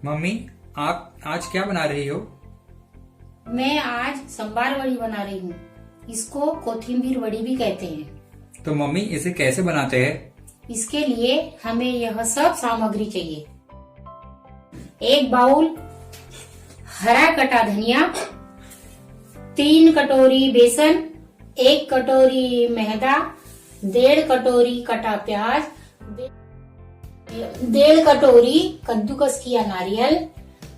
Mummy, आप आज क्या बना रही हो? मैं आज संबार वड़ी बना रही हूँ। इसको कोथिंबीर वड़ी भी कहते हैं। तो मम्मी, इसे कैसे बनाते हैं? इसके लिए हमें यह सब सामग्री चाहिए। एक बाउल हरा कटा धनिया, 3 कटोरी बेसन, 1 कटोरी मैदा, 1.5 कटोरी कटा प्याज, 1.5 कटोरी कद्दूकस किया नारियल,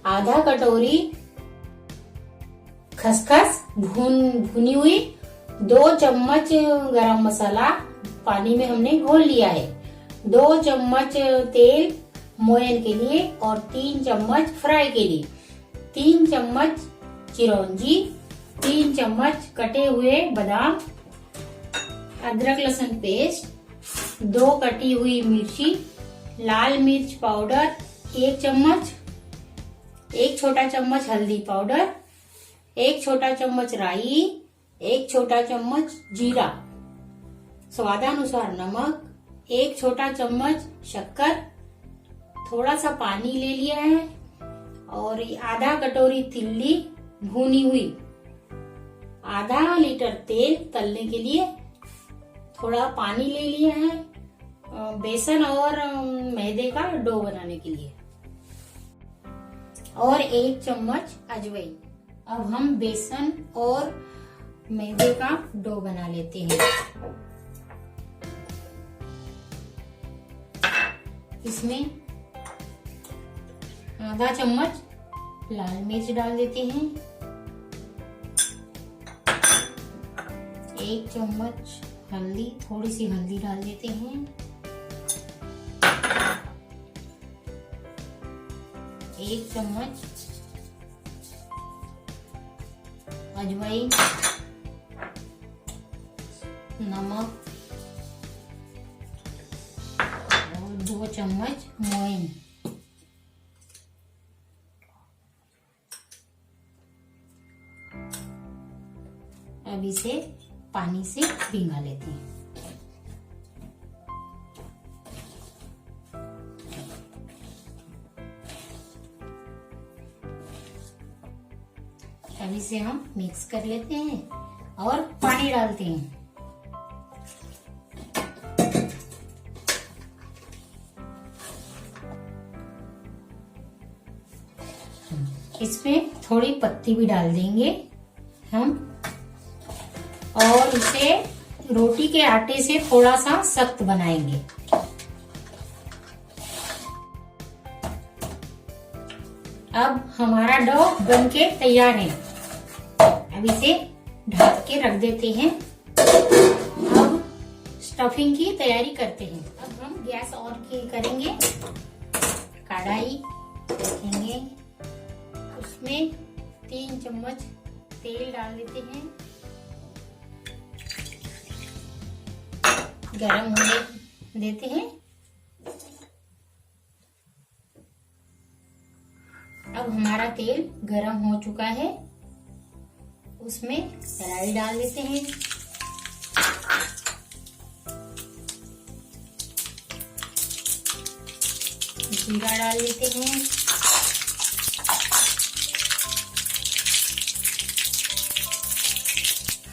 आधा कटोरी खसखस भुनी हुई, 2 चम्मच गरम मसाला पानी में हमने घोल लिया है, 2 चम्मच तेल मोयन के लिए और 3 चम्मच फ्राई के लिए, 3 चम्मच चिरौंजी, 3 चम्मच कटे हुए बादाम, अदरक लहसुन पेस्ट, 2 कटी हुई मिर्ची, लाल मिर्च पाउडर 1 चम्मच, 1 छोटा चम्मच हल्दी पाउडर, 1 छोटा चम्मच राई, 1 छोटा चम्मच जीरा, स्वादानुसार नमक, 1 छोटा चम्मच शक्कर, थोड़ा सा पानी ले लिया है और आधा कटोरी तिल्ली भुनी हुई, आधा लीटर तेल तलने के लिए, थोड़ा पानी ले लिया है बेसन और मैदे का डो बनाने के लिए, और 1 चम्मच अजवाइन। अब हम बेसन और मैदे का डो बना लेते हैं। इसमें आधा चम्मच लाल मिर्च डाल देते हैं, 1 चम्मच हल्दी, थोड़ी सी हल्दी डाल देते हैं, 1 चम्मच अजवाइन, नमक और 2 चम्मच मोयन। अब इसे पानी से भिंगा लेते हैं। अब इसे हम मिक्स कर लेते हैं और पानी डालते हैं। इसमें थोड़ी पत्ती भी डाल देंगे हम, और इसे रोटी के आटे से थोड़ा सा सख्त बनाएंगे। अब हमारा डो बनके तैयार है। अब इसे ढक के रख देते हैं। अब स्टफिंग की तैयारी करते हैं। अब हम गैस ऑन करेंगे, कढ़ाई रखेंगे, उसमें 3 चम्मच तेल डाल देते हैं, गरम होने देते हैं। अब हमारा तेल गरम हो चुका है, उसमें राई डाल देते हैं, जीरा डाल देते हैं,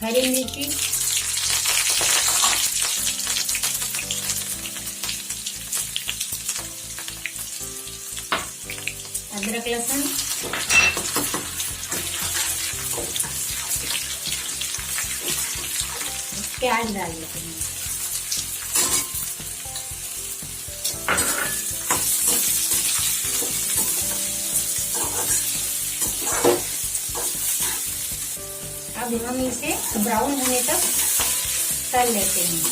हरी मिर्ची, अदरक लहसुन, प्याज डाल देते हैं। अब हम इसे ब्राउन होने तक तल लेते हैं।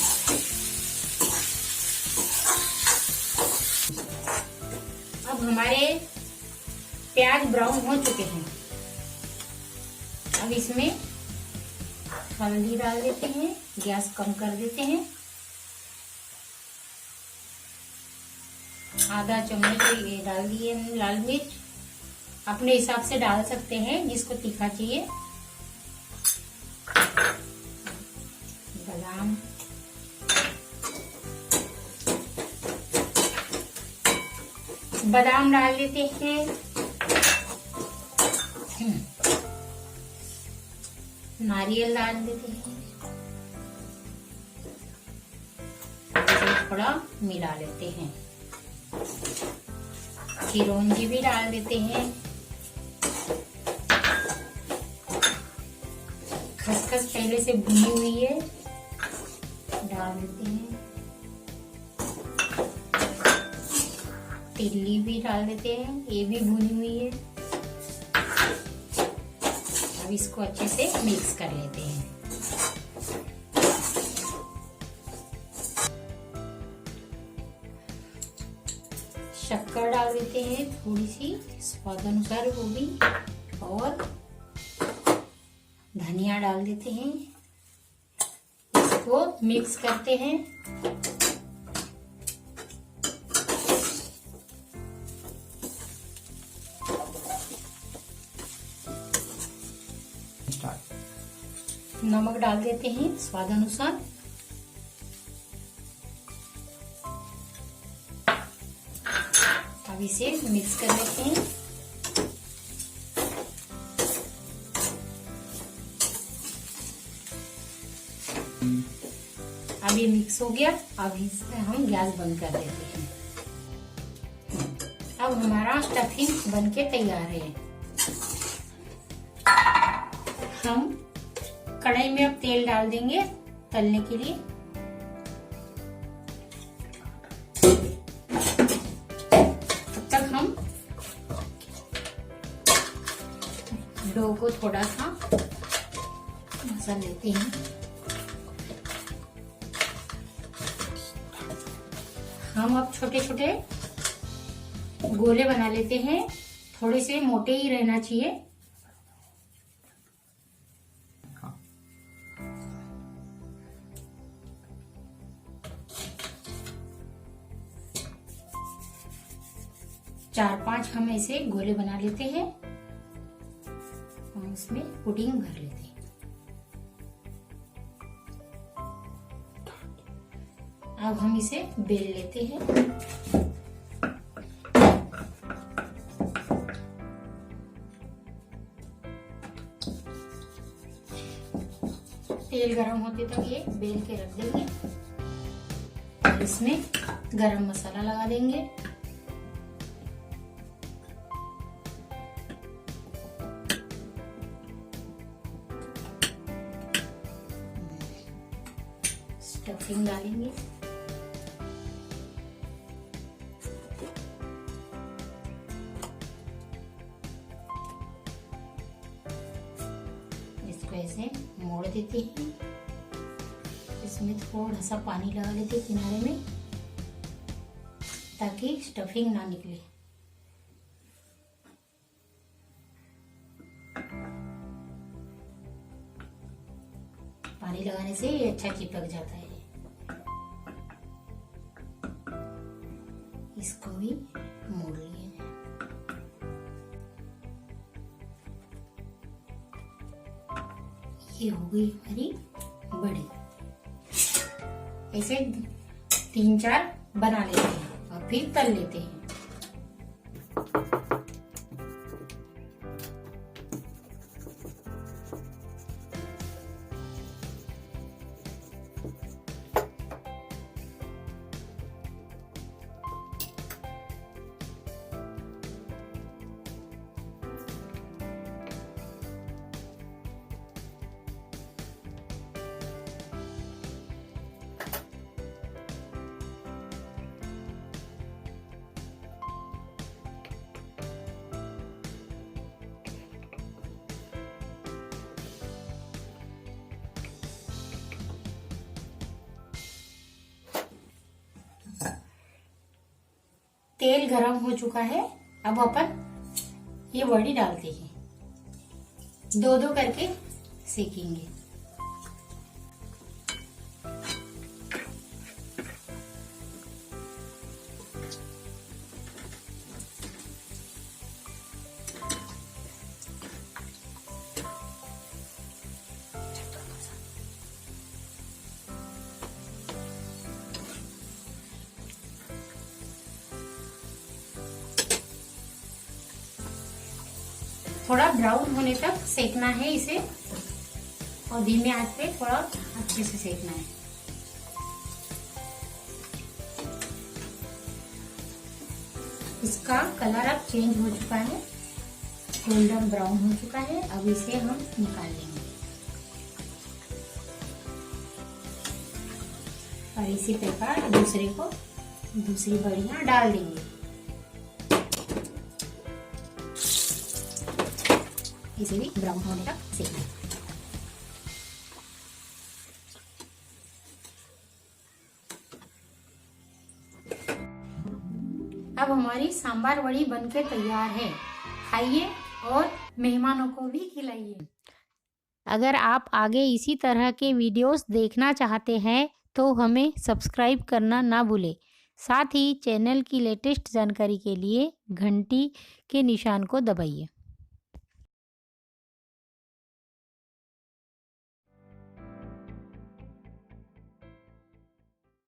अब हमारे प्याज ब्राउन हो चुके हैं। अब इसमें हल्दी डाल देते हैं, गैस कम कर देते हैं, आधा चम्मच ये डाल दिए लाल मिर्च, अपने हिसाब से डाल सकते हैं जिसको तीखा चाहिए, बादाम, बादाम डाल देते हैं। नारियल डाल देते हैं। थोड़ा मिला लेते हैं। चिरौंजी भी डाल देते हैं। खसखस पहले से भुनी हुई है, डाल देते हैं। तिल्ली भी डाल देते हैं, ये भी भुनी हुई है। अब इसको अच्छे से मिक्स कर लेते हैं। शक्कर डाल देते हैं थोड़ी सी स्वाद अनुसार, वो भी, और धनिया डाल देते हैं। इसको मिक्स करते हैं। नमक डाल देते हैं स्वाद अनुसार। अब इसे मिक्स कर लेते हैं। अब ये मिक्स हो गया। अब इसमें हम गैस बंद कर देते हैं। अब हमारा स्टफिंग बनके तैयार है। हम कढ़ाई में अब तेल डाल देंगे तलने के लिए। तब तक हम डो को थोड़ा सा मसल लेते हैं। हम अब छोटे छोटे गोले बना लेते हैं। थोड़े से मोटे ही रहना चाहिए। चार पांच हम ऐसे गोले बना लेते हैं और उसमें पुडिंग भर लेते हैं। अब हम इसे बेल लेते हैं। तेल गरम होते तक ये बेल के रख देंगे और इसमें गरम मसाला लगा देंगे। स्टफिंग डालेंगे। इसको ऐसे मोड़ देते हैं। इसमें थोड़ा सा पानी लगा लेते हैं किनारे में, ताकि स्टफिंग ना निकले। पानी लगाने से ये अच्छा चिपक जाता है। इसको भी मोड़ लिए। ये हो गई हमारी बड़ी। ऐसे 3-4 बना लेते हैं और फिर तल लेते हैं। तेल गरम हो चुका है। अब अपन ये वड़ी डालते हैं, 2-2 करके सेकेंगे। थोड़ा ब्राउन होने तक सेकना है इसे, और धीमे आंच पे थोड़ा अच्छे से सेकना है। इसका कलर अब चेंज हो चुका है, गोल्डन ब्राउन हो चुका है। अब इसे हम निकाल लेंगे और इसी प्रकार दूसरी बड़ियां डाल देंगे। इसे भी ब्राउन होने तक सेकना है। अब हमारी सांबार वड़ी बनके तैयार है। खाइए और मेहमानों को भी खिलाइए। अगर आप आगे इसी तरह के वीडियोस देखना चाहते हैं तो हमें सब्सक्राइब करना ना भूलें। साथ ही चैनल की लेटेस्ट जानकारी के लिए घंटी के निशान को दबाइए।